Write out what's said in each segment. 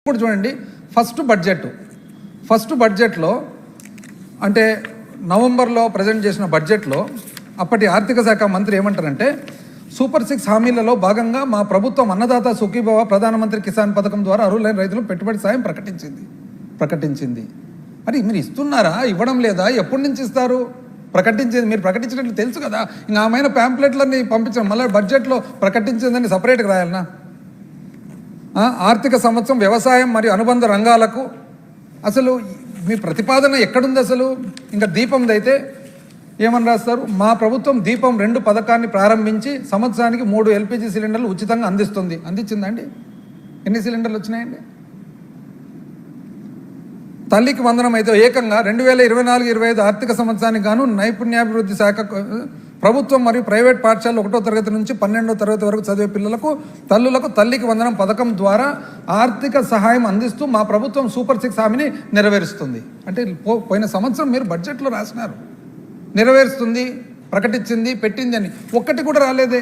ఇప్పుడు చూడండి, ఫస్ట్ బడ్జెట్లో అంటే నవంబర్లో ప్రజెంట్ చేసిన బడ్జెట్లో అప్పటి ఆర్థిక శాఖ మంత్రి ఏమంటారంటే, సూపర్ 6 హామీలలో భాగంగా మా ప్రభుత్వం అన్నదాత సుఖీభవ ప్రధానమంత్రి కిసాన్ పథకం ద్వారా అర్హులైన రైతులకు పెట్టుబడి సాయం ప్రకటించింది. మరి మీరు ఇస్తున్నారా, ఇవ్వడం లేదా, ఎప్పటి నుంచి ఇస్తారు? ప్రకటించేది మీరు ప్రకటించినట్లు తెలుసు కదా. ఇంకా ఆమె ప్యాంప్లెట్లన్నీ పంపించడం, మళ్ళీ బడ్జెట్లో ప్రకటించిందని సపరేట్గా రాయాలనా? ఆర్థిక సంవత్సరం వ్యవసాయం మరియు అనుబంధ రంగాలకు అసలు మీ ప్రతిపాదన ఎక్కడుంది? అసలు ఇంకా దీపంది అయితే ఏమని రాస్తారు? మా ప్రభుత్వం దీపం 2 పథకాన్ని ప్రారంభించి సంవత్సరానికి 3 ఎల్పిజి సిలిండర్లు ఉచితంగా అందించిందండి. ఎన్ని సిలిండర్లు వచ్చినాయండి? తల్లికి వందనం అయితే ఏకంగా 2024-25 ఆర్థిక సంవత్సరానికి గాను నైపుణ్యాభివృద్ధి శాఖ ప్రభుత్వం మరియు ప్రైవేట్ పాఠశాలలు 1వ తరగతి నుంచి 12వ తరగతి వరకు చదివే పిల్లలకు తల్లులకు తల్లికి వందనం పథకం ద్వారా ఆర్థిక సహాయం అందిస్తూ మా ప్రభుత్వం సూపర్ 6 హామీని నెరవేరుస్తుంది. అంటే పోయిన సంవత్సరం మీరు బడ్జెట్లో రాసినారు, నెరవేరుస్తుంది, ప్రకటించింది, పెట్టింది అని ఒక్కటి కూడా రాలేదే.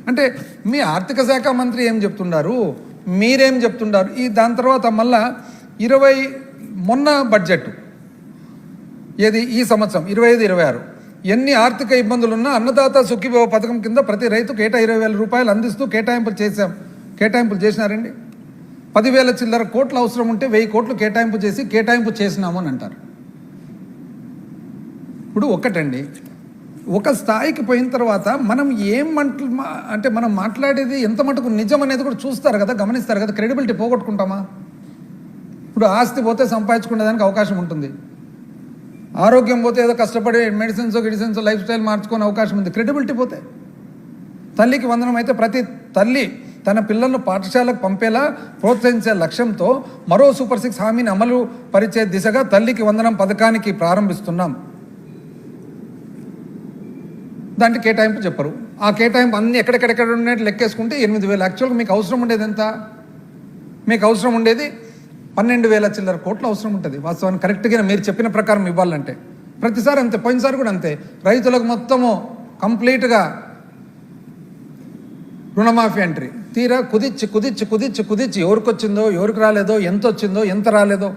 అంటే మీ ఆర్థిక శాఖ మంత్రి ఏం చెప్తున్నారు, మీరేం చెప్తున్నారు? దాని తర్వాత మళ్ళా మొన్న బడ్జెట్ ఏది ఈ సంవత్సరం 25-26 ఎన్ని ఆర్థిక ఇబ్బందులున్నా అన్నదాత సుఖీభవ పథకం కింద ప్రతి రైతుకు ఏటా 20,000 రూపాయలు అందిస్తూ కేటాయింపులు చేసినారండి. 10,000 చిల్లర కోట్లు అవసరం ఉంటే 1,000 కోట్లు కేటాయింపు చేసినాము అని అంటారు. ఇప్పుడు ఒకటండి, ఒక స్థాయికి పోయిన తర్వాత మనం అంటే మనం మాట్లాడేది ఎంత మటుకు నిజం అనేది కూడా చూస్తారు కదా, గమనిస్తారు కదా. క్రెడిబిలిటీ పోగొట్టుకుంటామా? ఇప్పుడు ఆస్తి పోతే సంపాదించుకునేదానికి అవకాశం ఉంటుంది, ఆరోగ్యం పోతే ఏదో కష్టపడి మెడిసిన్స్ లైఫ్ స్టైల్ మార్చుకునే అవకాశం ఉంది. క్రెడిబిలిటీ పోతే తల్లికి వందనం అయితే ప్రతి తల్లి తన పిల్లలను పాఠశాలకు పంపేలా ప్రోత్సహించే లక్ష్యంతో మరో సూపర్ 6 హామీని అమలు పరిచే దిశగా తల్లికి వందనం పథకానికి ప్రారంభిస్తున్నాం. దాంట్లో కేటాయింపు చెప్పరు. ఆ కేటాయింపు అన్ని ఎక్కడెక్కడ ఉన్నట్టు లెక్కేసుకుంటే 8,000. యాక్చువల్గా మీకు అవసరం ఉండేది ఎంత? మీకు అవసరం ఉండేది 12,000 చిల్లర కోట్లు అవసరం ఉంటుంది వాస్తవానికి. కరెక్ట్గా మీరు చెప్పిన ప్రకారం ఇవ్వాలంటే ప్రతిసారి అంతే, పోయినసారి కూడా అంతే. రైతులకు మొత్తము కంప్లీట్గా రుణమాఫీ ఎంట్రీ తీరా కుదిచ్చి ఎవరికి వచ్చిందో, ఎవరికి రాలేదో, ఎంత వచ్చిందో, ఎంత రాలేదో